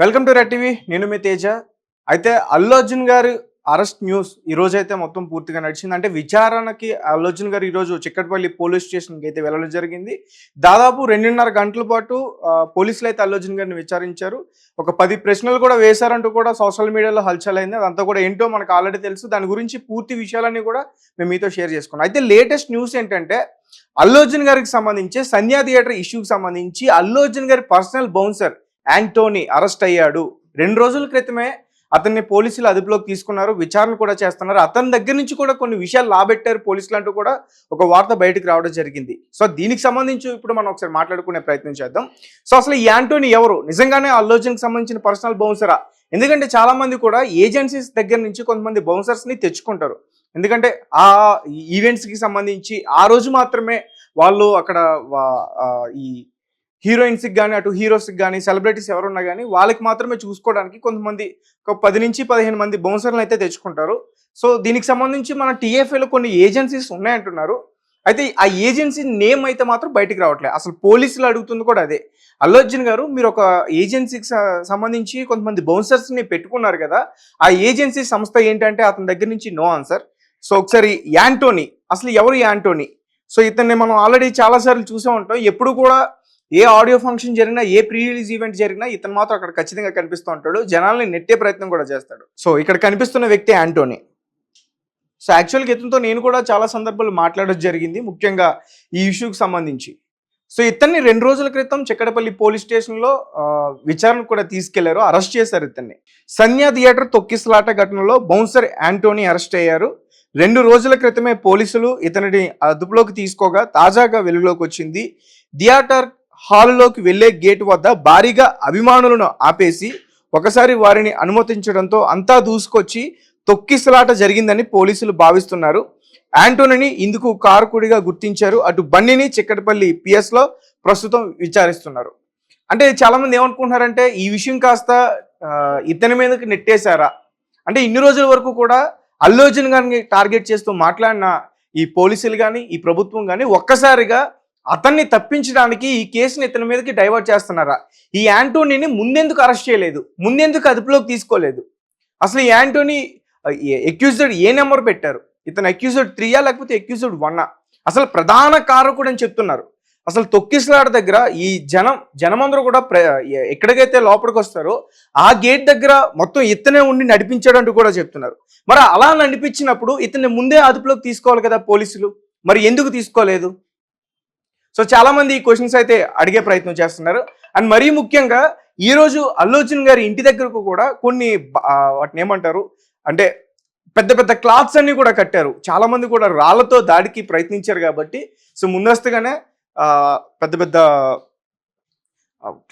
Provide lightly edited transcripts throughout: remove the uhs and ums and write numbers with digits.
Welcome to red TV. నేను మీ తేజ. అయితే అల్లు అర్జున్ గారు అరెస్ట్ న్యూస్ ఈ రోజైతే మొత్తం పూర్తిగా నడిచింది. అంటే విచారణకి అల్లు అర్జున్ గారు ఈరోజు చిక్కటపల్లి పోలీస్ స్టేషన్కి అయితే వెళ్ళడం జరిగింది. దాదాపు 2.5 గంటల పాటు పోలీసులు అయితే అల్లు అర్జున్ గారిని విచారించారు. ఒక 10 ప్రశ్నలు కూడా వేశారంటూ కూడా సోషల్ మీడియాలో హల్చల్ అయింది. అదంతా కూడా ఏంటో మనకు ఆల్రెడీ తెలుసు. దాని గురించి పూర్తి విషయాలన్నీ కూడా మేము మీతో షేర్ చేసుకున్నాం. అయితే లేటెస్ట్ న్యూస్ ఏంటంటే అల్లు అర్జున్ గారికి సంబంధించి సంధ్యా థియేటర్ ఇష్యూకి సంబంధించి అల్లు అర్జున్ గారి పర్సనల్ బౌన్సర్ యాంటోనీ అరెస్ట్ అయ్యాడు. 2 రోజుల క్రితమే అతన్ని పోలీసులు అదుపులోకి తీసుకున్నారు. విచారణ కూడా చేస్తున్నారు. అతని దగ్గర నుంచి కూడా కొన్ని విషయాలు లాబెట్టారు పోలీసులు అంటూ కూడా ఒక వార్త బయటకు రావడం జరిగింది. సో దీనికి సంబంధించి ఇప్పుడు మనం ఒకసారి మాట్లాడుకునే ప్రయత్నం చేద్దాం. సో అసలు ఈ యాంటోనీ ఎవరు? నిజంగానే అల్లు అర్జున్కి సంబంధించిన పర్సనల్ బౌన్సరా? ఎందుకంటే చాలా మంది కూడా ఏజెన్సీస్ దగ్గర నుంచి కొంతమంది బౌన్సర్స్ని తెచ్చుకుంటారు. ఎందుకంటే ఆ ఈవెంట్స్కి సంబంధించి ఆ రోజు మాత్రమే వాళ్ళు అక్కడ ఈ హీరోయిన్స్కి కానీ అటు హీరోస్కి కానీ సెలబ్రిటీస్ ఎవరున్నా కానీ వాళ్ళకి మాత్రమే చూసుకోవడానికి కొంతమంది ఒక 10 నుంచి 15 మంది బౌన్సర్లు అయితే తెచ్చుకుంటారు. సో దీనికి సంబంధించి మన టీఎఫ్ఏలో కొన్ని ఏజెన్సీస్ ఉన్నాయంటున్నారు. అయితే ఆ ఏజెన్సీ నేమ్ అయితే మాత్రం బయటికి రావట్లేదు. అసలు పోలీసులు అడుగుతుంది కూడా అదే. అల్లు అర్జున్ గారు మీరు ఒక ఏజెన్సీకి సంబంధించి కొంతమంది బౌన్సర్స్ని పెట్టుకున్నారు కదా, ఆ ఏజెన్సీ సంస్థ ఏంటంటే అతని దగ్గర నుంచి నో ఆన్సర్. సో ఒకసారి యాంటోనీ, అసలు ఎవరు యాంటోనీ? సో ఇతన్ని మనం ఆల్రెడీ చాలాసార్లు చూసే ఉంటాం. ఎప్పుడు కూడా ఏ ఆడియో ఫంక్షన్ జరిగినా, ఏ ప్రీ రిలీజ్ ఈవెంట్ జరిగినా ఇతను మాత్రం అక్కడ ఖచ్చితంగా కనిపిస్తూ ఉంటాడు. జనాల్ని నెట్టే ప్రయత్నం కూడా చేస్తాడు. సో ఇక్కడ కనిపిస్తున్న వ్యక్తి యాంటోనీ. సో యాక్చువల్గా ఇతనితో నేను కూడా చాలా సందర్భాలు మాట్లాడడం జరిగింది, ముఖ్యంగా ఈ ఇష్యూకి సంబంధించి. సో ఇతన్ని 2 రోజుల క్రితం చిక్కడపల్లి పోలీస్ స్టేషన్లో విచారణ కూడా తీసుకెళ్లారు, అరెస్ట్ చేశారు ఇతన్ని. సంధ్యా థియేటర్ తొక్కిసలాట ఘటనలో బౌన్సర్ యాంటోనీ అరెస్ట్ అయ్యారు. 2 రోజుల క్రితమే పోలీసులు ఇతనిని అదుపులోకి తీసుకోగా తాజాగా వెలుగులోకి వచ్చింది. థియేటర్ హాలులోకి వెళ్లే గేట్ వద్ద భారీగా అభిమానులను ఆపేసి ఒకసారి వారిని అనుమతించడంతో అంతా దూసుకొచ్చి తొక్కిసలాట జరిగిందని పోలీసులు భావిస్తున్నారు. యాంటోనీని ఇందుకు కారకుడిగా గుర్తించారు. అటు బండిని చిక్కటపల్లి పిఎస్లో ప్రస్తుతం విచారిస్తున్నారు. అంటే చాలా మంది ఏమనుకుంటున్నారంటే ఈ విషయం కాస్త ఇతని మీదకి నెట్టేశారా అంటే, ఇన్ని రోజుల వరకు కూడా అల్లు అర్జున్ గారిని టార్గెట్ చేస్తూ మాట్లాడిన ఈ పోలీసులు కానీ ఈ ప్రభుత్వం కానీ ఒక్కసారిగా అతన్ని తప్పించడానికి ఈ కేసుని ఇతని మీదకి డైవర్ట్ చేస్తున్నారా? ఈ యాంటోనీని ముందెందుకు అరెస్ట్ చేయలేదు? ముందెందుకు అదుపులోకి తీసుకోలేదు? అసలు ఈ యాంటోనీ అక్యూజ్డ్ ఏ నెంబర్ పెట్టారు? ఇతను అక్యూజ్డ్ 3 లేకపోతే అక్యూజ్డ్ 1? అసలు ప్రధాన కారకుడు అని చెప్తున్నారు. అసలు తొక్కిసలాట దగ్గర ఈ జనమందరూ కూడా ఎక్కడికైతే లోపలికి వస్తారో ఆ గేట్ దగ్గర మొత్తం ఇతనే ఉండి నడిపించాడంటూ కూడా చెప్తున్నారు. మరి అలా నడిపించినప్పుడు ఇతన్ని ముందే అదుపులోకి తీసుకోవాలి కదా పోలీసులు, మరి ఎందుకు తీసుకోలేదు? సో చాలా మంది ఈ క్వశ్చన్స్ అయితే అడిగే ప్రయత్నం చేస్తున్నారు. అండ్ మరీ ముఖ్యంగా ఈరోజు అల్లు అర్జున్ గారి ఇంటి దగ్గరకు కూడా కొన్ని వాటిని ఏమంటారు అంటే పెద్ద పెద్ద క్లాత్స్ అన్ని కూడా కట్టారు. చాలా మంది కూడా రాళ్లతో దాడికి ప్రయత్నించారు కాబట్టి సో ముందస్తుగానే పెద్ద పెద్ద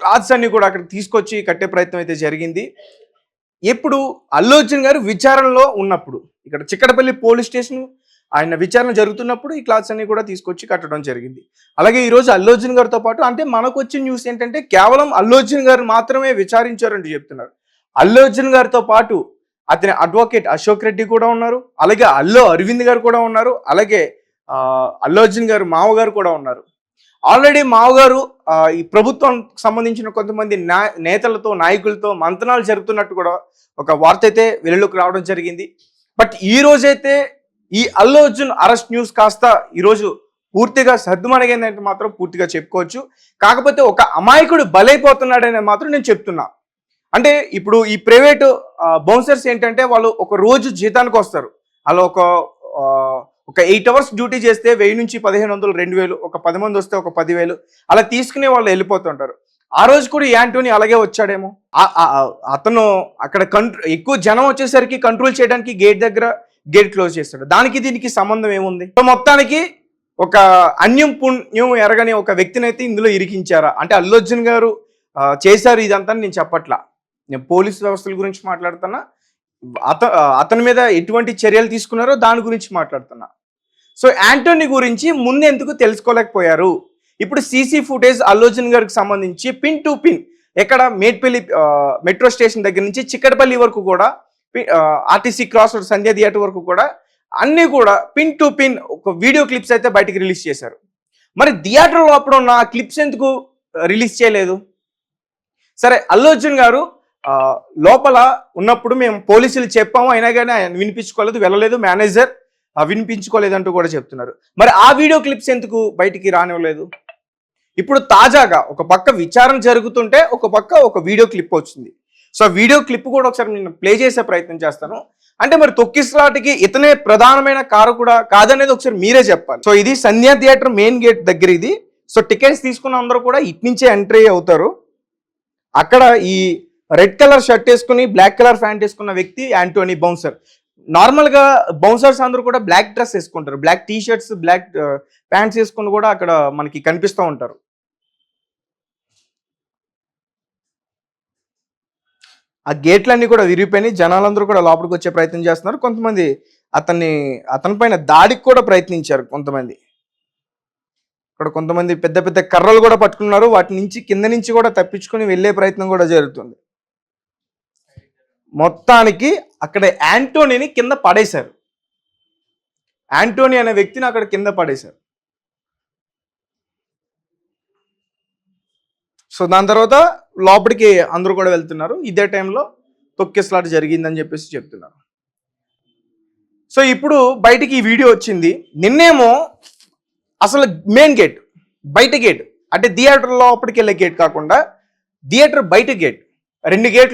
క్లాత్స్ అన్ని కూడా అక్కడ తీసుకొచ్చి కట్టే ప్రయత్నం అయితే జరిగింది. ఎప్పుడు అల్లు అర్జున్ గారు విచారణలో ఉన్నప్పుడు, ఇక్కడ చిక్కడపల్లి పోలీస్ స్టేషన్ ఆయన విచారణ జరుగుతున్నప్పుడు ఈ క్లాత్స్ అన్ని కూడా తీసుకొచ్చి కట్టడం జరిగింది. అలాగే ఈరోజు అల్లు అర్జున్ గారితో పాటు అంటే మనకు వచ్చిన న్యూస్ ఏంటంటే కేవలం అల్లు అర్జున్ గారు మాత్రమే విచారించారంటూ చెప్తున్నారు. అల్లు అర్జున్ గారితో పాటు అతని అడ్వకేట్ అశోక్ రెడ్డి కూడా ఉన్నారు, అలాగే అల్లు అరవింద్ గారు కూడా ఉన్నారు, అలాగే అల్లు అర్జున్ గారు మామగారు కూడా ఉన్నారు. ఆల్రెడీ మామగారు ఈ ప్రభుత్వం సంబంధించిన కొంతమంది నేతలతో నాయకులతో మంతనాలు జరుగుతున్నట్టు కూడా ఒక వార్త అయితే వెలుగులోకి రావడం జరిగింది. బట్ ఈ రోజైతే ఈ అల్లు అర్జున్ అరెస్ట్ న్యూస్ కాస్త ఈరోజు పూర్తిగా సర్దుమణిగిందంటే మాత్రం పూర్తిగా చెప్పుకోవచ్చు. కాకపోతే ఒక అమాయకుడు బలైపోతున్నాడనే మాత్రం నేను చెప్తున్నా. అంటే ఇప్పుడు ఈ ప్రైవేటు బౌన్సర్స్ ఏంటంటే వాళ్ళు ఒక రోజు జీతానికి వస్తారు. అలా ఒక 8 అవర్స్ డ్యూటీ చేస్తే 1000 నుంచి 1500, 2000, ఒక 10 మంది వస్తే ఒక 10,000 అలా తీసుకునే వాళ్ళు వెళ్ళిపోతుంటారు. ఆ రోజు కూడా యాంటోనీ అలాగే వచ్చాడేమో. అతను అక్కడ ఎక్కువ జనం వచ్చేసరికి కంట్రోల్ చేయడానికి గేట్ క్లోజ్ చేస్తాడు. దానికి దీనికి సంబంధం ఏముంది? సో మొత్తానికి ఒక అన్యం పుణ్యం ఎరగని ఒక వ్యక్తిని అయితే ఇందులో ఇరికించారా అంటే అల్లు అర్జున్ గారు చేశారు ఇదంతా నేను చెప్పట్లా. నేను పోలీస్ వ్యవస్థల గురించి మాట్లాడుతున్నా. అతని మీద ఎటువంటి చర్యలు తీసుకున్నారో దాని గురించి మాట్లాడుతున్నా. సో యాంటోనీ గురించి ముందెందుకు తెలుసుకోలేకపోయారు? ఇప్పుడు సీసీ ఫుటేజ్ అల్లు అర్జున్ గారికి సంబంధించి పిన్ టు పిన్ ఎక్కడ మేడ్పల్లి మెట్రో స్టేషన్ దగ్గర నుంచి చిక్కడపల్లి వరకు కూడా, ఆర్టీసీ క్రాస్ రోడ్ సంధ్యా థియేటర్ వరకు కూడా అన్నీ కూడా పిన్ టు పిన్ ఒక వీడియో క్లిప్స్ అయితే బయటికి రిలీజ్ చేశారు. మరి థియేటర్లో అప్పుడు ఉన్న క్లిప్స్ ఎందుకు రిలీజ్ చేయలేదు? సరే, అల్లు అర్జున్ గారు లోపల ఉన్నప్పుడు మేము పోలీసులు చెప్పాము, అయినా కానీ ఆయన వినిపించుకోలేదు, వెళ్ళలేదు, మేనేజర్ వినిపించుకోలేదంటూ కూడా చెప్తున్నారు. మరి ఆ వీడియో క్లిప్స్ ఎందుకు బయటికి రానివ్వలేదు? ఇప్పుడు తాజాగా ఒక పక్క విచారణ జరుగుతుంటే ఒక పక్క ఒక వీడియో క్లిప్ వచ్చింది. సో వీడియో క్లిప్ కూడా ఒకసారి నేను ప్లే చేసే ప్రయత్నం చేస్తాను. అంటే మరి తొక్కిసలాటకి ఇతనే ప్రధానమైన కారకుడా కాదనేది ఒకసారి మీరే చెప్పాలి. సో ఇది సంధ్యా థియేటర్ మెయిన్ గేట్ దగ్గర ఇది. సో టికెట్స్ తీసుకున్న అందరూ కూడా ఇటు నుంచే ఎంట్రీ అవుతారు. అక్కడ ఈ రెడ్ కలర్ షర్ట్ వేసుకుని బ్లాక్ కలర్ ప్యాంట్ వేసుకున్న వ్యక్తి యాంటోనీ బౌన్సర్. నార్మల్ గా బౌన్సర్స్ అందరూ కూడా బ్లాక్ డ్రెస్ వేసుకుంటారు, black T shirts, black pants వేసుకుని కూడా అక్కడ మనకి కనిపిస్తూ ఉంటారు. ఆ గేట్లన్నీ కూడా విరిగిపోయినాయి, జనాలందరూ కూడా లోపలికి వచ్చే ప్రయత్నం చేస్తున్నారు. కొంతమంది అతని పైన దాడికి కూడా ప్రయత్నించారు కొంతమంది. ఇక్కడ కొంతమంది పెద్ద పెద్ద కర్రలు కూడా పట్టుకున్నారు, వాటి నుంచి కింద నుంచి కూడా తప్పించుకొని వెళ్ళే ప్రయత్నం కూడా జరుగుతుంది. మొత్తానికి అక్కడ యాంటోనీని కింద పడేశారు. యాంటోనీ అనే వ్యక్తిని అక్కడ కింద పడేశారు. సో దాని తర్వాత లోపలికి అందరూ కూడా వెళ్తున్నారు. ఇదే టైంలో తొక్కిసలాట జరిగిందని చెప్పేసి చెప్తున్నారు. సో ఇప్పుడు బయటికి ఈ వీడియో వచ్చింది. నిన్నేమో అసలు మెయిన్ గేట్, బయట గేట్, అంటే థియేటర్ లోపలికి వెళ్ళే గేట్ కాకుండా థియేటర్ బయట గేట్, 2 గేట్లు